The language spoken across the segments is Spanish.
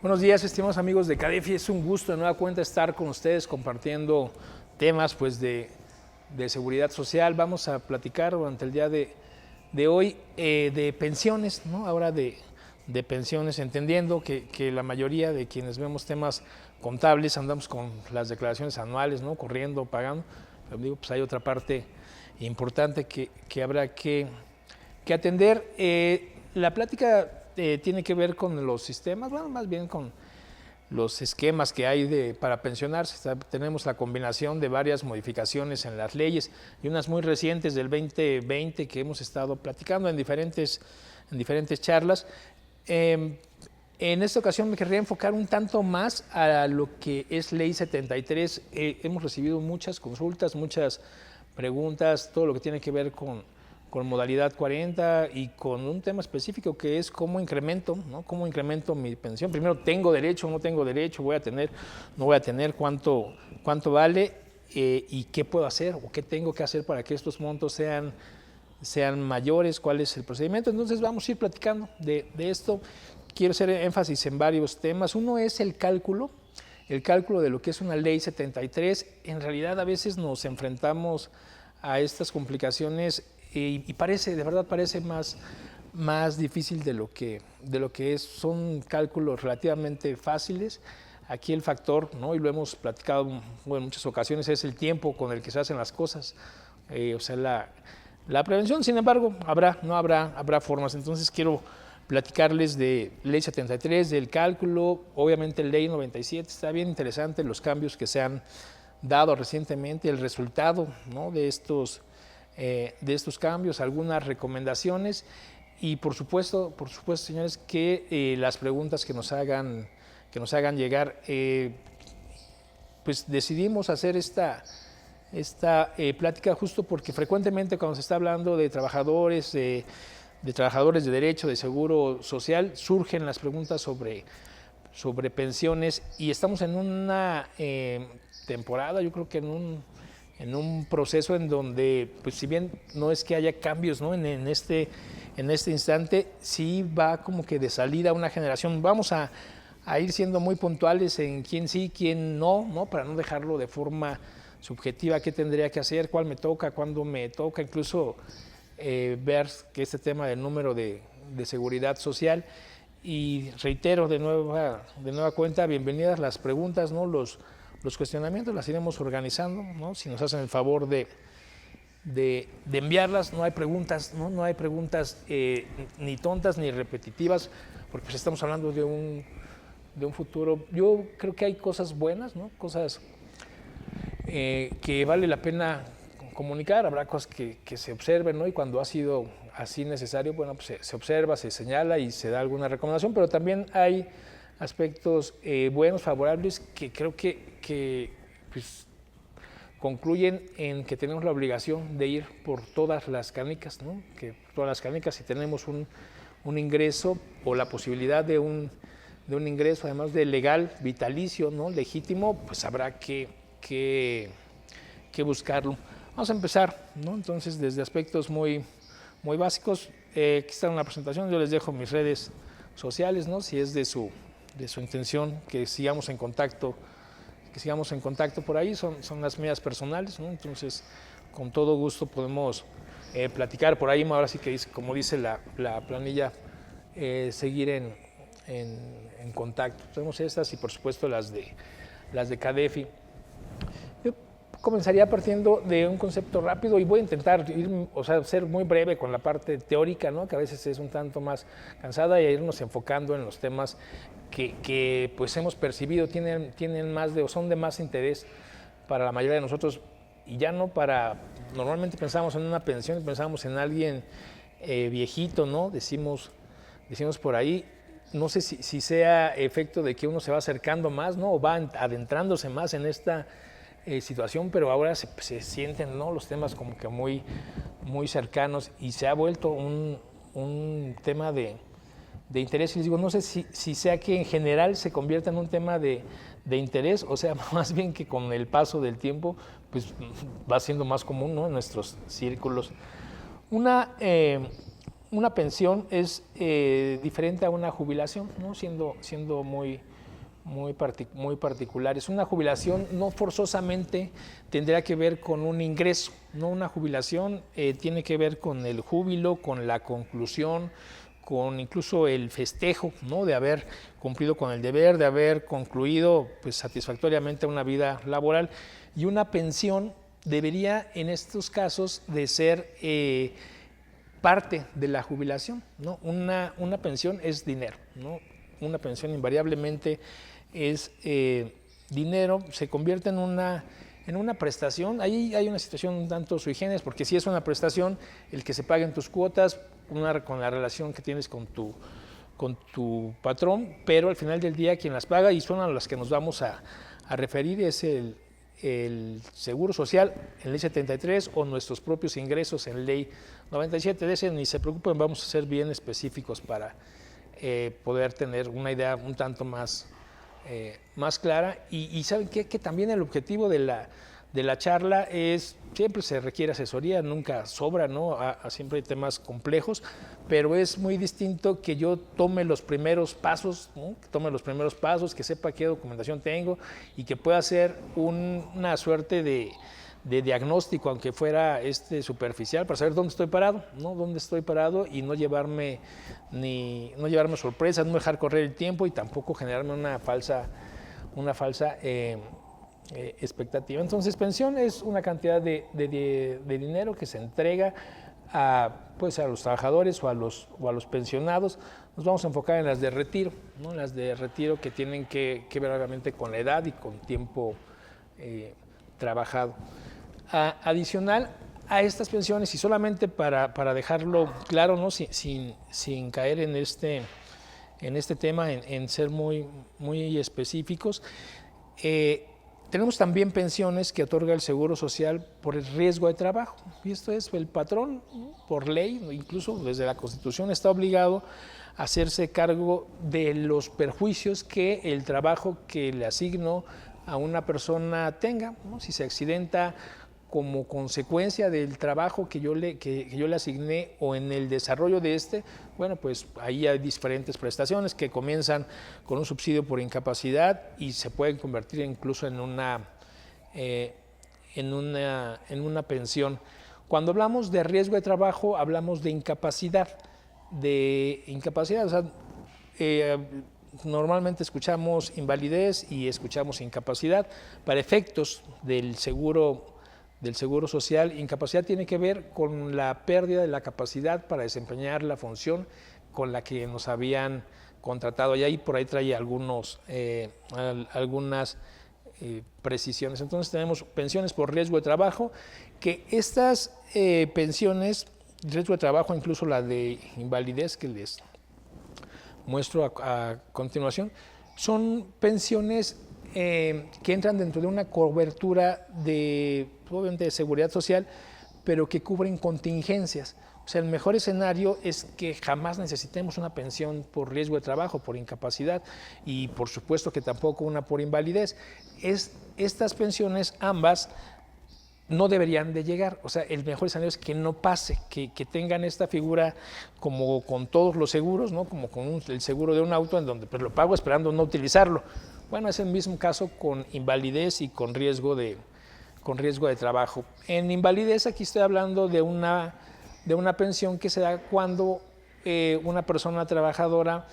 Buenos días, estimados amigos de CADEFI. Es un gusto de nueva cuenta estar con ustedes compartiendo temas de seguridad social. Vamos a platicar durante el día de hoy de pensiones, ¿no? Ahora de pensiones, entendiendo que la mayoría de quienes vemos temas contables andamos con las declaraciones anuales, ¿no? Corriendo, pagando. Pero digo, pues hay otra parte importante que habrá que atender. La plática tiene que ver con los sistemas, bueno, más bien con los esquemas que hay para pensionarse. Tenemos la combinación de varias modificaciones en las leyes y unas muy recientes del 2020 que hemos estado platicando en diferentes charlas. En esta ocasión me querría enfocar un tanto más a lo que es Ley 73. Hemos recibido muchas consultas, muchas preguntas, todo lo que tiene que ver con modalidad 40 y con un tema específico que es cómo incremento, ¿no? Cómo incremento mi pensión. Primero, ¿tengo derecho o no tengo derecho? ¿Voy a tener, no voy a tener? ¿Cuánto vale? ¿Y qué puedo hacer o qué tengo que hacer para que estos montos sean mayores? ¿Cuál es el procedimiento? Entonces vamos a ir platicando de esto. Quiero hacer énfasis en varios temas. Uno es el cálculo de lo que es una ley 73. En realidad a veces nos enfrentamos a estas complicaciones y parece, de verdad parece más difícil de lo que es. Son cálculos relativamente fáciles. Aquí el factor, ¿no? Y lo hemos platicado en muchas ocasiones, es el tiempo con el que se hacen las cosas, o sea, la prevención. Sin embargo, habrá formas. Entonces quiero platicarles de Ley 73, del cálculo, obviamente Ley 97. Está bien interesante los cambios que se han dado recientemente, el resultado, ¿no? de estos cambios, algunas recomendaciones y por supuesto señores, que las preguntas que nos hagan llegar. Pues decidimos hacer esta plática justo porque frecuentemente cuando se está hablando de trabajadores de derecho, de seguro social, surgen las preguntas sobre pensiones y estamos en una temporada, yo creo que en un proceso en donde, pues si bien no es que haya cambios, ¿no? en este instante, sí va como que de salida una generación. Vamos a ir siendo muy puntuales en quién sí, quién no, para no dejarlo de forma subjetiva, qué tendría que hacer, cuál me toca, cuándo me toca, incluso ver que este tema del número de seguridad social. Y reitero de nueva cuenta, bienvenidas las preguntas, ¿no? Los cuestionamientos las iremos organizando, ¿no? Si nos hacen el favor de enviarlas. No hay preguntas, no hay preguntas ni tontas ni repetitivas, porque pues estamos hablando de un futuro. Yo creo que hay cosas buenas, ¿no? Cosas que vale la pena comunicar. Habrá cosas que se observen, ¿no? Y cuando ha sido así necesario, bueno, pues se observa, se señala y se da alguna recomendación, pero también hay aspectos buenos, favorables, que creo que pues, concluyen en que tenemos la obligación de ir por todas las canicas, ¿no? Que todas las canicas, si tenemos un ingreso o la posibilidad de un ingreso, además de legal, vitalicio, ¿no? Legítimo, pues habrá que buscarlo. Vamos a empezar, ¿no? Entonces, desde aspectos muy básicos. Aquí está una presentación. Yo les dejo mis redes sociales, ¿no? Si es de su intención que sigamos en contacto por ahí. Son las mías personales, ¿no? Entonces, con todo gusto podemos platicar por ahí. Ahora sí que, como dice la planilla, seguir en contacto. Tenemos estas y por supuesto las de CADEFI. Yo comenzaría partiendo de un concepto rápido y voy a intentar ser muy breve con la parte teórica, ¿no? Que a veces es un tanto más cansada, y irnos enfocando en los temas que pues hemos percibido tienen más o son de más interés para la mayoría de nosotros, y ya no normalmente pensamos en una pensión, pensamos en alguien viejito, ¿no? Decimos por ahí. No sé si sea efecto de que uno se va acercando más, ¿no? O va adentrándose más en esta situación, pero ahora se sienten, ¿no? Los temas como que muy cercanos, y se ha vuelto un tema de interés. Y les digo, no sé si sea que en general se convierta en un tema de interés, o sea, más bien que con el paso del tiempo pues va siendo más común, ¿no? En nuestros círculos. Una una pensión es diferente a una jubilación, ¿no? Siendo muy particulares. Una jubilación no forzosamente tendría que ver con un ingreso, ¿no? Una jubilación tiene que ver con el júbilo, con la conclusión, con incluso el festejo, ¿no? De haber cumplido con el deber, de haber concluido pues, satisfactoriamente una vida laboral. Y una pensión debería en estos casos de ser parte de la jubilación, ¿no? Una pensión es dinero, ¿no? Una pensión invariablemente es dinero, se convierte en una prestación. Ahí hay una situación un tanto sui generis, porque si es una prestación, el que se paguen tus cuotas, con la relación que tienes con tu patrón, pero al final del día quien las paga, y son a las que nos vamos a referir, es el Seguro Social en Ley 73 o nuestros propios ingresos en Ley 97. De ese ni se preocupen, vamos a ser bien específicos para poder tener una idea un tanto más clara. Y ¿saben qué? Que también el objetivo de la charla es, siempre se requiere asesoría, nunca sobra, ¿no? Siempre hay temas complejos, pero es muy distinto que yo tome los primeros pasos, ¿no? Que tome los primeros pasos, que sepa qué documentación tengo y que pueda hacer una suerte de diagnóstico, aunque fuera superficial, para saber dónde estoy parado, ¿no? Dónde estoy parado y no llevarme sorpresas, no dejar correr el tiempo y tampoco generarme una falsa expectativa. Entonces, pensión es una cantidad de dinero que se entrega pues a los trabajadores o a los pensionados. Nos vamos a enfocar en las de retiro, ¿no? Las de retiro que tienen que ver obviamente con la edad y con tiempo trabajado. Adicional a estas pensiones, y solamente para dejarlo claro, ¿no? sin caer en este tema, en ser muy específicos, tenemos también pensiones que otorga el Seguro Social por el riesgo de trabajo. Y esto es, el patrón, ¿no? Por ley, incluso desde la Constitución, está obligado a hacerse cargo de los perjuicios que el trabajo que le asignó a una persona tenga, ¿no? Si se accidenta como consecuencia del trabajo que yo le asigné o en el desarrollo de bueno, pues ahí hay diferentes prestaciones que comienzan con un subsidio por incapacidad y se pueden convertir incluso en una pensión. Cuando hablamos de riesgo de trabajo, hablamos de incapacidad. O sea, normalmente escuchamos invalidez y escuchamos incapacidad. Para efectos del Seguro Social, incapacidad tiene que ver con la pérdida de la capacidad para desempeñar la función con la que nos habían contratado. Y ahí por ahí trae algunas precisiones. Entonces tenemos pensiones por riesgo de trabajo, que estas pensiones, riesgo de trabajo, incluso la de invalidez que les muestro a continuación, son pensiones que entran dentro de una cobertura obviamente de seguridad social, pero que cubren contingencias. O sea, el mejor escenario es que jamás necesitemos una pensión por riesgo de trabajo, por incapacidad, y por supuesto que tampoco una por invalidez. Estas pensiones, ambas, no deberían de llegar. O sea, el mejor escenario es que no pase, que tengan esta figura como con todos los seguros, ¿no? Como con el seguro de un auto, en donde pues, lo pago esperando no utilizarlo. Bueno, es el mismo caso con invalidez y con riesgo de trabajo. En invalidez aquí estoy hablando de una pensión que se da cuando una persona trabajadora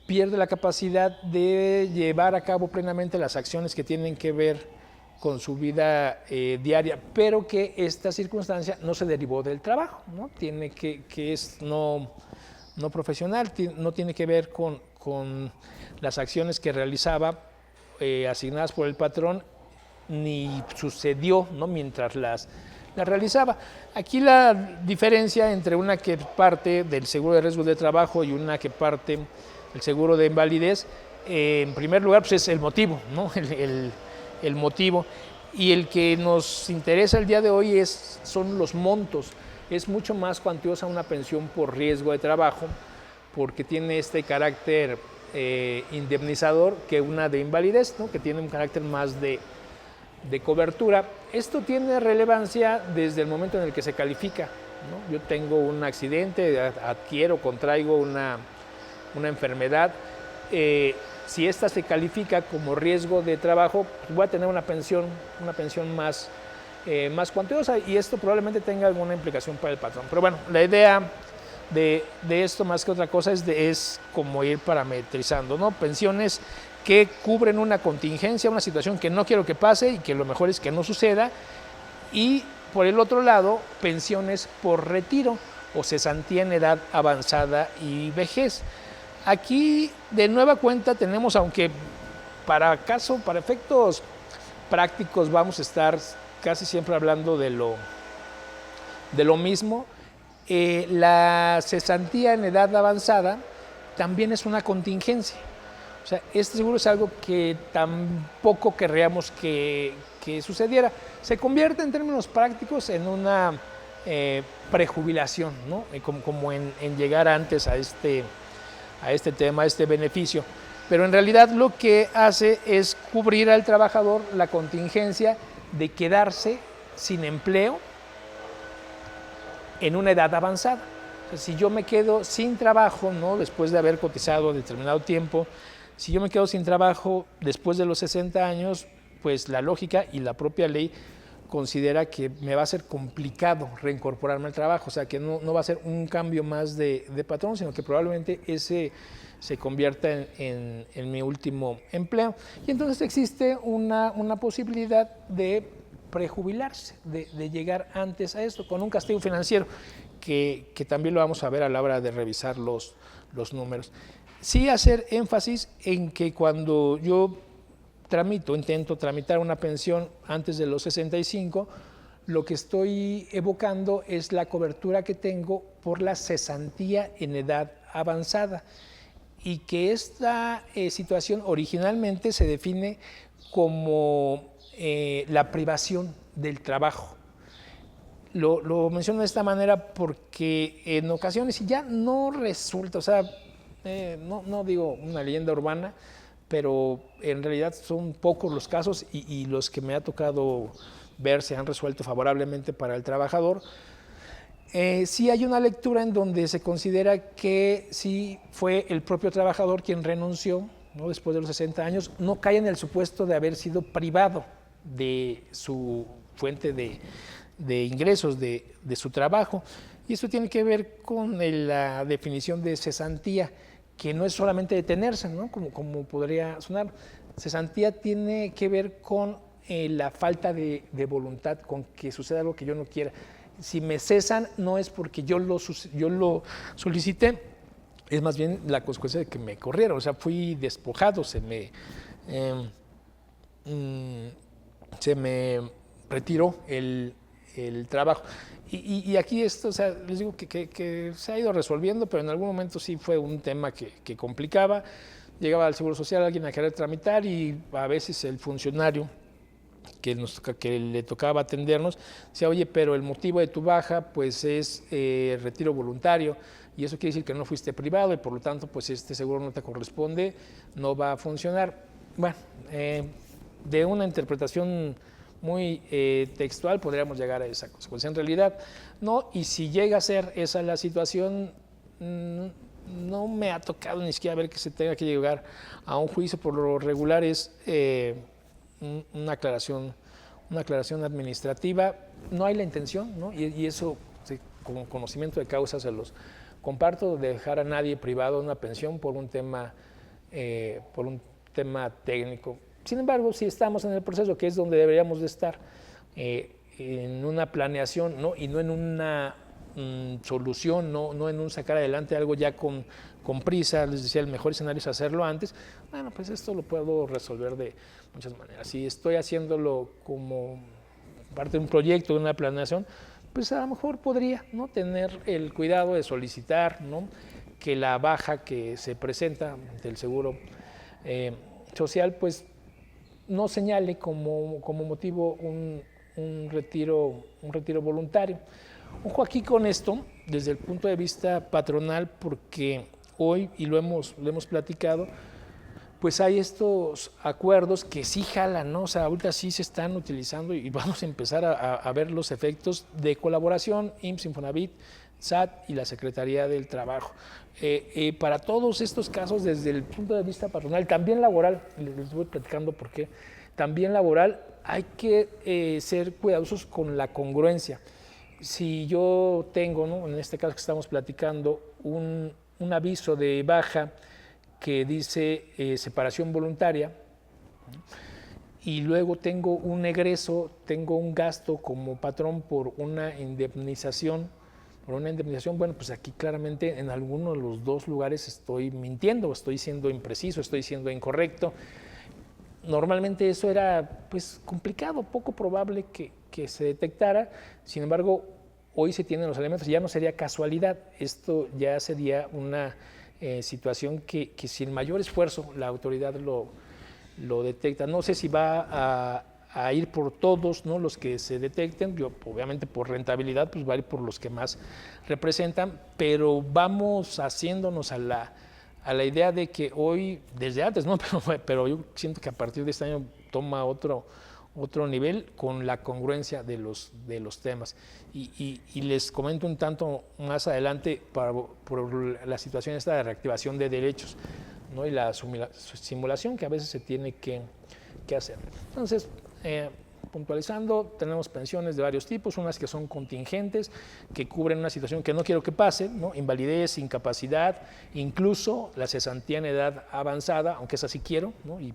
pierde la capacidad de llevar a cabo plenamente las acciones que tienen que ver con su vida diaria, pero que esta circunstancia no se derivó del trabajo, ¿no? Que es no profesional, no tiene que ver con las acciones que realizaba asignadas por el patrón, ni sucedió, ¿no? Mientras las realizaba. Aquí la diferencia entre una que parte del seguro de riesgo de trabajo y una que parte del seguro de invalidez, en primer lugar, pues es el motivo, ¿no? El motivo. Y el que nos interesa el día de hoy son los montos. Es mucho más cuantiosa una pensión por riesgo de trabajo, porque tiene este carácter indemnizador que una de invalidez, ¿no? Que tiene un carácter más de cobertura. Esto tiene relevancia desde el momento en el que se califica, ¿no? Yo tengo un accidente, adquiero, contraigo una enfermedad. Si esta se califica como riesgo de trabajo, pues voy a tener una pensión más cuantiosa, y esto probablemente tenga alguna implicación para el patrón. Pero bueno, la idea de esto, más que otra cosa, es como ir parametrizando, ¿no? Pensiones que cubren una contingencia, una situación que no quiero que pase y que lo mejor es que no suceda. Y por el otro lado, pensiones por retiro o cesantía en edad avanzada y vejez. Aquí de nueva cuenta tenemos, aunque para efectos prácticos vamos a estar casi siempre hablando de lo mismo, la cesantía en edad avanzada también es una contingencia. O sea, este seguro es algo que tampoco querríamos que sucediera. Se convierte en términos prácticos en una prejubilación, ¿no? Como en llegar antes a este tema, a este beneficio. Pero en realidad lo que hace es cubrir al trabajador la contingencia de quedarse sin empleo en una edad avanzada. O sea, si yo me quedo sin trabajo, ¿no? Después de haber cotizado determinado tiempo, si yo me quedo sin trabajo después de los 60 años, pues la lógica y la propia ley considera que me va a ser complicado reincorporarme al trabajo, o sea que no va a ser un cambio más de patrón, sino que probablemente ese se convierta en mi último empleo. Y entonces existe una posibilidad de prejubilarse, de llegar antes a esto, con un castigo financiero, que también lo vamos a ver a la hora de revisar los números. Sí hacer énfasis en que cuando yo intento tramitar una pensión antes de los 65, lo que estoy evocando es la cobertura que tengo por la cesantía en edad avanzada, y que esta situación originalmente se define como la privación del trabajo. Lo menciono de esta manera porque en ocasiones, y ya no resulta, o sea, no digo una leyenda urbana, pero en realidad son pocos los casos, y los que me ha tocado ver se han resuelto favorablemente para el trabajador. Sí hay una lectura en donde se considera que sí fue el propio trabajador quien renunció, ¿no? Después de los 60 años, no cae en el supuesto de haber sido privado de su fuente de ingresos, de su trabajo. Y esto tiene que ver con la definición de cesantía, que no es solamente detenerse, ¿no? Como podría sonar. Cesantía tiene que ver con la falta de voluntad, con que suceda algo que yo no quiera. Si me cesan, no es porque yo lo solicité, es más bien la consecuencia de que me corrieron, o sea, fui despojado, se me retiró el trabajo. Y aquí esto, o sea, les digo que se ha ido resolviendo, pero en algún momento sí fue un tema que complicaba. Llegaba al Seguro Social alguien a querer tramitar, y a veces el funcionario que le tocaba atendernos decía: oye, pero el motivo de tu baja pues es retiro voluntario, y eso quiere decir que no fuiste privado, y por lo tanto pues este seguro no te corresponde, no va a funcionar. Bueno, de una interpretación muy textual podríamos llegar a esa consecuencia. En realidad no, y si llega a ser esa la situación, no me ha tocado ni siquiera ver que se tenga que llegar a un juicio. Por lo regular es una aclaración administrativa. No hay la intención, ¿no? Y eso, sí, con conocimiento de causa se los comparto, de dejar a nadie privado de una pensión por un tema técnico. Sin embargo, si estamos en el proceso, que es donde deberíamos de estar, en una planeación, ¿no? Y no en una solución, no en un sacar adelante algo ya con prisa. Les decía, el mejor escenario es hacerlo antes. Bueno, pues esto lo puedo resolver de muchas maneras. Si estoy haciéndolo como parte de un proyecto, de una planeación, pues a lo mejor podría, ¿no?, tener el cuidado de solicitar, ¿no?, que la baja que se presenta del seguro social pues no señale como motivo un retiro voluntario. Ojo aquí con esto desde el punto de vista patronal, porque hoy, y lo hemos platicado, pues hay estos acuerdos que sí jalan, ¿no? O sea, ahorita sí se están utilizando y vamos a empezar a ver los efectos de colaboración, IMSS, Infonavit, SAT y la Secretaría del Trabajo. Para todos estos casos, desde el punto de vista patronal, también laboral, les voy platicando por qué, también laboral, hay que ser cuidadosos con la congruencia. Si yo tengo, ¿no?, en este caso que estamos platicando, un aviso de baja que dice separación voluntaria, y luego tengo un egreso, tengo un gasto como patrón por una indemnización, bueno, pues aquí claramente en alguno de los dos lugares estoy mintiendo, estoy siendo impreciso, estoy siendo incorrecto. Normalmente eso era pues complicado, poco probable que se detectara. Sin embargo, hoy se tienen los elementos, ya no sería casualidad, esto ya sería una situación que sin mayor esfuerzo la autoridad lo detecta. No sé si va a ir por todos, ¿no?, los que se detecten. Yo, obviamente por rentabilidad pues va a ir por los que más representan, pero vamos haciéndonos a la idea de que hoy, desde antes, ¿no?, pero yo siento que a partir de este año toma otro nivel con la congruencia de los temas. Y les comento un tanto más adelante por la situación esta de reactivación de derechos, ¿no?, y la simulación que a veces se tiene que hacer. Entonces, puntualizando, tenemos pensiones de varios tipos, unas que son contingentes, que cubren una situación que no quiero que pase, ¿no?, invalidez, incapacidad, incluso la cesantía en edad avanzada, aunque esa sí quiero, ¿no?, y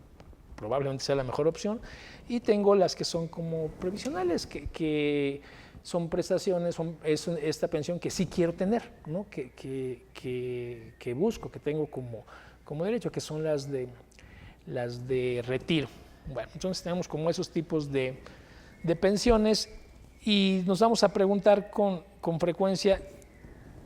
probablemente sea la mejor opción. Y tengo las que son como previsionales, que son prestaciones, es esta pensión que sí quiero tener, ¿no?, que busco, que tengo como derecho, que son las de retiro. Bueno, entonces tenemos como esos tipos de pensiones y nos vamos a preguntar con frecuencia,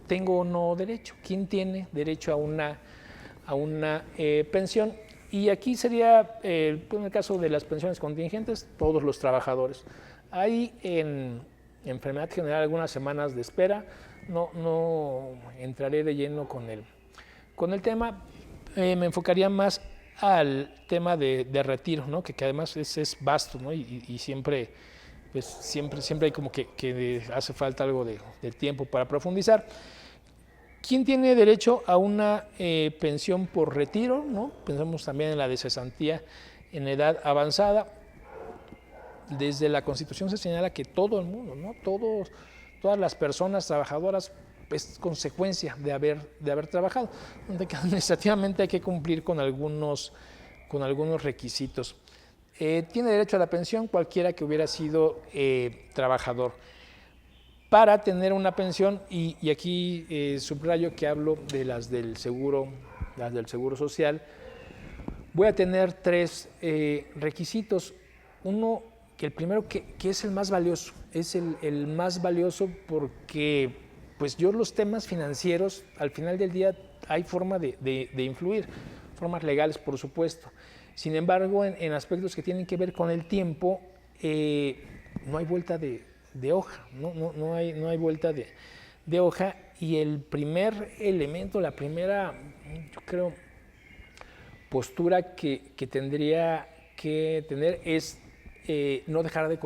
¿tengo o no derecho? ¿Quién tiene derecho a una pensión? Y aquí sería, en el caso de las pensiones contingentes, todos los trabajadores. Hay en enfermedad general algunas semanas de espera, no entraré de lleno con el tema, me enfocaría más al tema de retiro, ¿no?, que además es vasto, ¿no?, y siempre, pues, siempre hay como que hace falta algo de tiempo para profundizar. ¿Quién tiene derecho a una pensión por retiro, ¿no? Pensamos también en la de cesantía en edad avanzada. Desde la Constitución se señala que todo el mundo, ¿no?, todas las personas trabajadoras, es consecuencia de haber trabajado, donde administrativamente hay que cumplir con algunos requisitos. Tiene derecho a la pensión cualquiera que hubiera sido trabajador. Para tener una pensión, y aquí subrayo que hablo de las del seguro social, voy a tener tres requisitos. Uno, que el primero que es el más valioso, es el más valioso porque pues yo los temas financieros, al final del día hay forma de influir, formas legales por supuesto. Sin embargo, en aspectos que tienen que ver con el tiempo, no hay vuelta de hoja, no hay vuelta de hoja, y el primer elemento, la primera, yo creo, postura que tendría que tener es no dejar de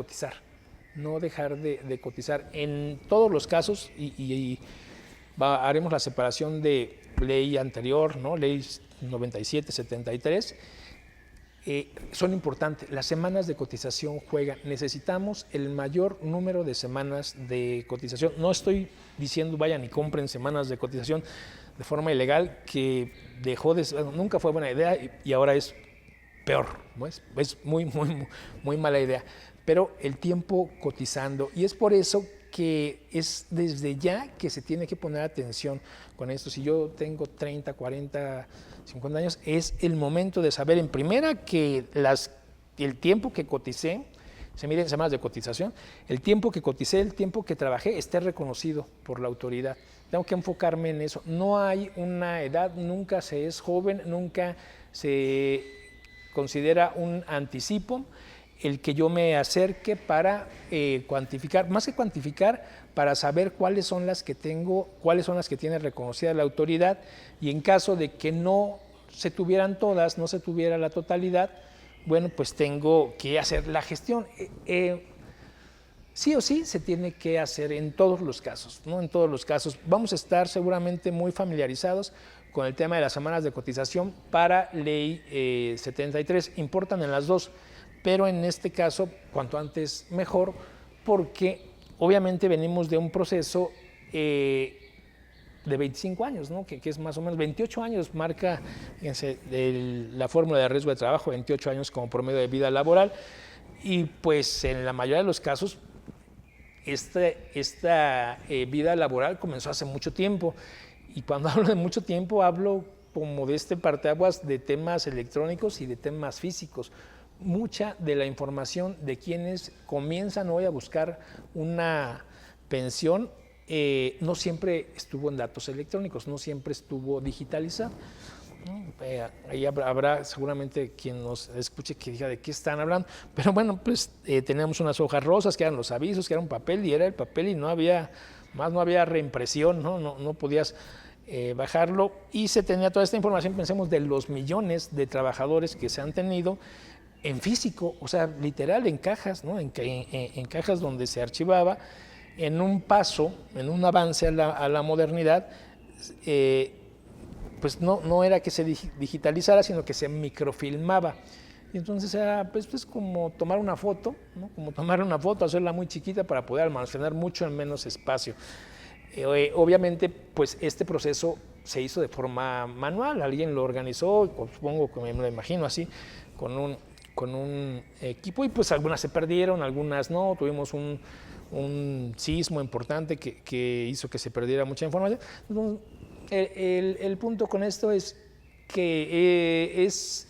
cotizar, en todos los casos, y haremos la separación de ley anterior, ¿no?, ley 97, 73, son importantes. Las semanas de cotización juegan. Necesitamos el mayor número de semanas de cotización. No estoy diciendo vayan y compren semanas de cotización de forma ilegal, que nunca fue buena idea y ahora es peor, ¿no? Es muy mala idea. Pero el tiempo cotizando, y es por eso que es desde ya que se tiene que poner atención con esto. Si yo tengo 30, 40, 50 años, es el momento de saber en primera que el tiempo que coticé, se mide en semanas de cotización, el tiempo que coticé, el tiempo que trabajé, esté reconocido por la autoridad. Tengo que enfocarme en eso. No hay una edad, nunca se es joven, nunca se considera un anticipo el que yo me acerque para cuantificar, más que cuantificar, para saber cuáles son las que tengo, cuáles son las que tiene reconocida la autoridad, y en caso de que no se tuvieran todas, no se tuviera la totalidad, bueno, pues tengo que hacer la gestión. Sí o sí se tiene que hacer en todos los casos, ¿no? En todos los casos. Vamos a estar seguramente muy familiarizados con el tema de las semanas de cotización para ley 73. Importan en las dos, pero en este caso, cuanto antes mejor, porque obviamente venimos de un proceso de 25 años, ¿no? que es más o menos 28 años, marca fíjense, la fórmula de riesgo de trabajo, 28 años como promedio de vida laboral, y pues en la mayoría de los casos esta vida laboral comenzó hace mucho tiempo, y cuando hablo de mucho tiempo hablo como de este parteaguas de temas electrónicos y de temas físicos. Mucha de la información de quienes comienzan hoy a buscar una pensión no siempre estuvo en datos electrónicos, no siempre estuvo digitalizado. Ahí habrá seguramente quien nos escuche que diga de qué están hablando, pero bueno, pues teníamos unas hojas rosas que eran los avisos, que era un papel y era el papel y no había reimpresión, no podías bajarlo, y se tenía toda esta información, pensemos, de los millones de trabajadores que se han tenido en físico, o sea, literal en cajas, ¿no? en cajas donde se archivaba, en un paso, en un avance a la modernidad, pues no era que se digitalizara, sino que se microfilmaba. Y entonces era pues como tomar una foto, ¿no? Como tomar una foto, hacerla muy chiquita para poder almacenar mucho en menos espacio. Obviamente, pues este proceso se hizo de forma manual, alguien lo organizó, supongo que me lo imagino así, con un equipo, y pues algunas se perdieron, algunas no, tuvimos un sismo importante que hizo que se perdiera mucha información. Entonces, el punto con esto es que es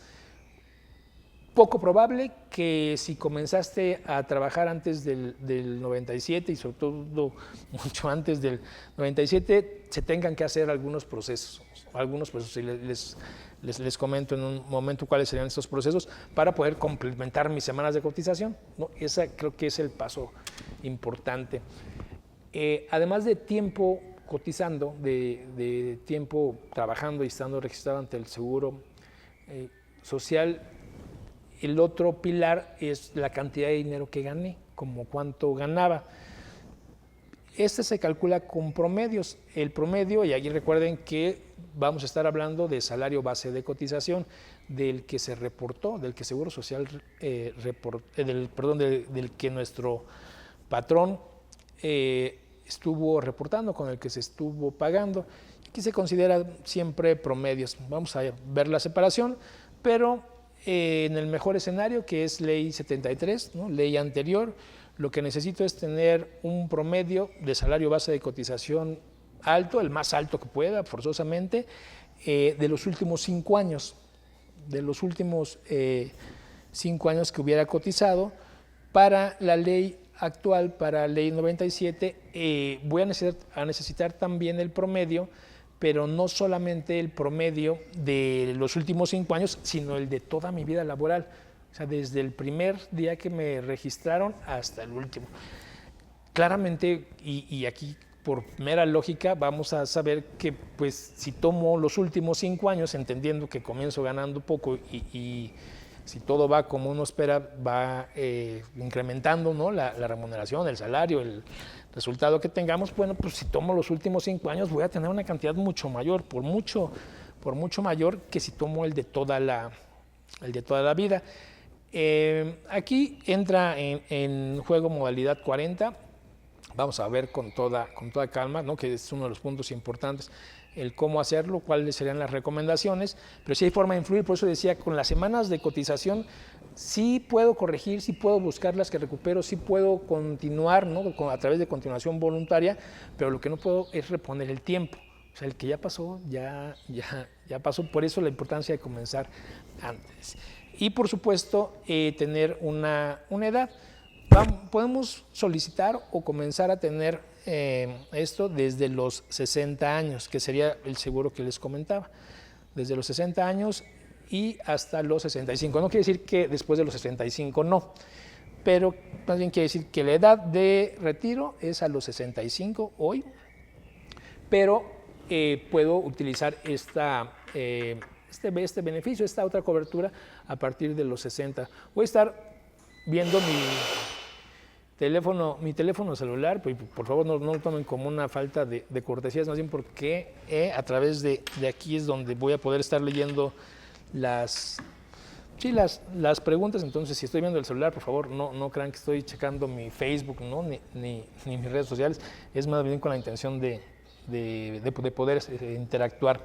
poco probable que si comenzaste a trabajar antes del 97 y sobre todo mucho antes del 97 se tengan que hacer algunos procesos y les comento en un momento cuáles serían estos procesos para poder complementar mis semanas de cotización, ¿no? Ese creo que es el paso importante. Además de tiempo cotizando, de tiempo trabajando y estando registrado ante el Seguro Social, el otro pilar es la cantidad de dinero que gané, como cuánto ganaba. Este se calcula con promedios. El promedio, y aquí recuerden que vamos a estar hablando de salario base de cotización, del que se reportó, del que Seguro Social del que nuestro patrón estuvo reportando, con el que se estuvo pagando. Aquí se considera siempre promedios. Vamos a ver la separación, pero en el mejor escenario, que es ley 73, ¿no? Ley anterior, lo que necesito es tener un promedio de salario base de cotización alto, el más alto que pueda, forzosamente, de los últimos 5 años, de los últimos 5 años que hubiera cotizado. Para la ley actual, para ley 97, voy a necesitar también el promedio, pero no solamente el promedio de los últimos 5 años, sino el de toda mi vida laboral. O sea, desde el primer día que me registraron hasta el último. Claramente, y aquí por mera lógica, vamos a saber que pues si tomo los últimos 5 años, entendiendo que comienzo ganando poco y si todo va como uno espera, va incrementando, ¿no? la remuneración, el salario, el resultado que tengamos, bueno, pues si tomo los últimos 5 años voy a tener una cantidad mucho mayor, por mucho mayor que si tomo el de toda la vida. Aquí entra en juego modalidad 40, vamos a ver con toda calma, ¿no? Que es uno de los puntos importantes, el cómo hacerlo, cuáles serían las recomendaciones, pero sí hay forma de influir. Por eso decía, con las semanas de cotización sí puedo corregir, sí puedo buscar las que recupero, sí puedo continuar, ¿no? A través de continuación voluntaria, pero lo que no puedo es reponer el tiempo. O sea, el que ya pasó, ya pasó. Por eso la importancia de comenzar antes. Y por supuesto, tener una edad. Podemos solicitar o comenzar a tener esto desde los 60 años, que sería el seguro que les comentaba. Desde los 60 años y hasta los 65. No quiere decir que después de los 65 no, pero más bien quiere decir que la edad de retiro es a los 65 hoy, pero puedo utilizar esta este beneficio, esta otra cobertura a partir de los 60. Voy a estar viendo mi teléfono celular, pues, por favor no lo tomen como una falta de cortesía, es más bien porque a través de aquí es donde voy a poder estar leyendo las preguntas. Entonces, si estoy viendo el celular, por favor, no crean que estoy checando mi Facebook, ¿no? ni mis redes sociales, es más bien con la intención de poder interactuar.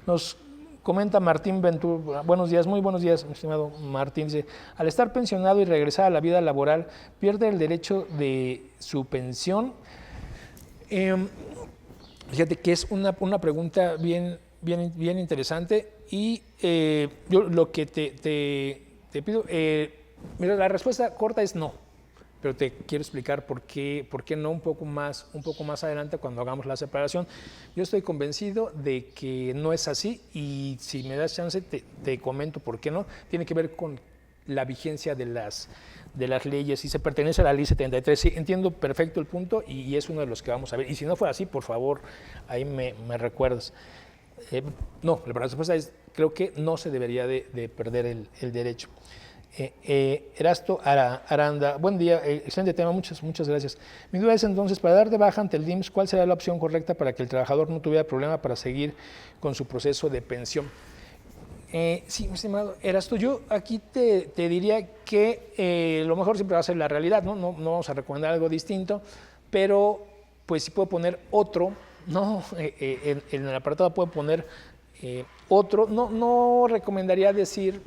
Nos comenta Martín Ventura, buenos días, muy buenos días, mi estimado Martín. Dice, al estar pensionado y regresar a la vida laboral, ¿pierde el derecho de su pensión? Fíjate que es una pregunta bien interesante y yo lo que te pido, mira, la respuesta corta es no, pero te quiero explicar por qué no un poco más adelante cuando hagamos la separación. Yo estoy convencido de que no es así y si me das chance te comento por qué no. Tiene que ver con la vigencia de las leyes y se pertenece a la ley 73. Sí, entiendo perfecto el punto y es uno de los que vamos a ver. Y si no fuera así, por favor, ahí me recuerdas. No, la respuesta es, creo que no se debería de perder el derecho. Erasto Aranda, buen día, excelente tema, muchas gracias. Mi duda es entonces, para dar de baja ante el IMSS, ¿cuál será la opción correcta para que el trabajador no tuviera problema para seguir con su proceso de pensión? Sí, mi estimado Erasto, yo aquí te diría que lo mejor siempre va a ser la realidad, no vamos a recomendar algo distinto, pero pues si puedo poner otro, ¿no? En el apartado puedo poner otro, no recomendaría decir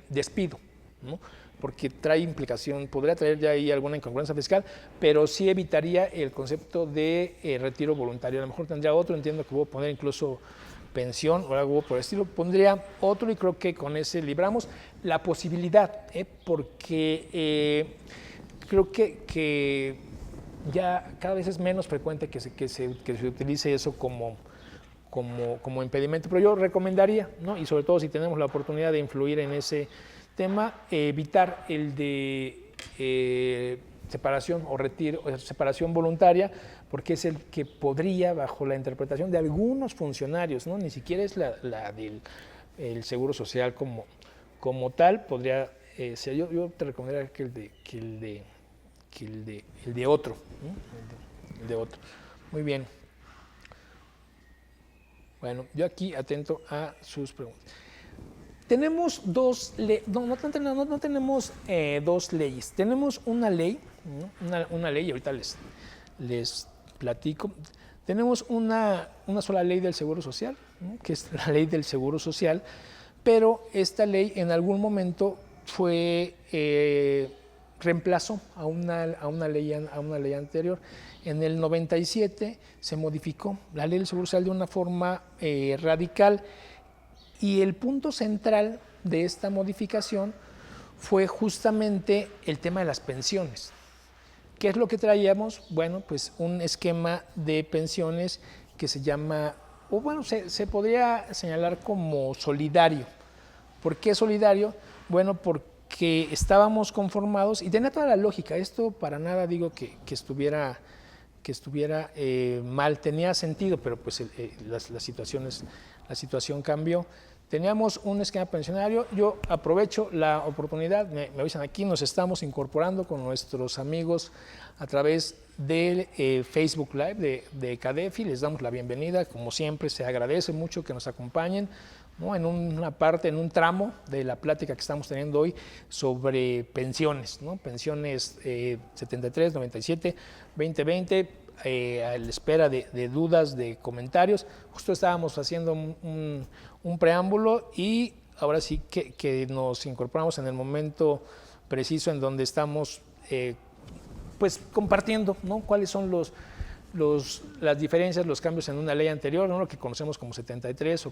despido, ¿no? Porque trae implicación, podría traer ya ahí alguna incongruencia fiscal, pero sí evitaría el concepto de retiro voluntario. A lo mejor tendría otro, entiendo que puedo poner incluso pensión o algo por el estilo, pondría otro y creo que con ese libramos la posibilidad, porque creo que ya cada vez es menos frecuente que se utilice eso como impedimento, pero yo recomendaría, ¿no? Y sobre todo si tenemos la oportunidad de influir en ese tema, evitar el de separación o retiro, o separación voluntaria, porque es el que podría, bajo la interpretación de algunos funcionarios, ¿no? Ni siquiera es la del el Seguro Social como tal, podría ser. Yo te recomendaría que el de otro, ¿no? El de otro. Muy bien. Bueno, yo aquí atento a sus preguntas. Tenemos dos leyes, no tenemos dos leyes, tenemos una ley, ¿no? una ley, ahorita les platico. Tenemos una sola ley del Seguro Social, ¿no? Que es la ley del Seguro Social, pero esta ley en algún momento fue reemplazó a una ley anterior. En el 97 se modificó la ley del Seguro Social de una forma radical y el punto central de esta modificación fue justamente el tema de las pensiones. ¿Qué es lo que traíamos? Bueno, pues un esquema de pensiones que se llama, o bueno, se podría señalar como solidario. ¿Por qué solidario? Bueno, porque estábamos conformados, y tenía toda la lógica, esto para nada digo que estuviera mal, tenía sentido, pero pues la situación cambió. Teníamos un esquema pensionario, yo aprovecho la oportunidad, me avisan aquí, nos estamos incorporando con nuestros amigos a través del Facebook Live de CADEFI, les damos la bienvenida, como siempre se agradece mucho que nos acompañen, ¿no? En una parte, en un tramo de la plática que estamos teniendo hoy sobre pensiones, ¿no? Pensiones 73, 97, 2020, a la espera de dudas, de comentarios. Justo estábamos haciendo un preámbulo y ahora sí que nos incorporamos en el momento preciso en donde estamos pues compartiendo, ¿no? Cuáles son las diferencias, los cambios en una ley anterior, ¿no? Lo que conocemos como 73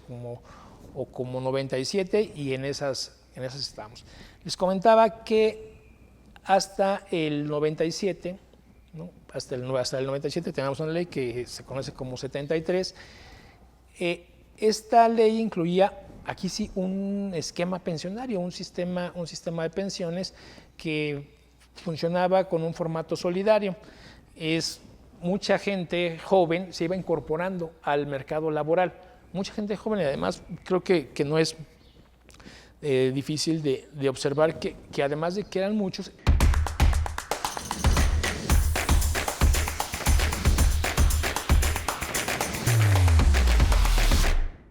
o como 97, y en esas estamos. Les comentaba que hasta el 97, ¿no? hasta el 97 tenemos una ley que se conoce como 73. Esta ley incluía, aquí sí, un esquema pensionario, un sistema de pensiones que funcionaba con un formato solidario. Mucha gente joven se iba incorporando al mercado laboral. mucha gente joven y además creo que no es difícil de observar que además de que eran muchos,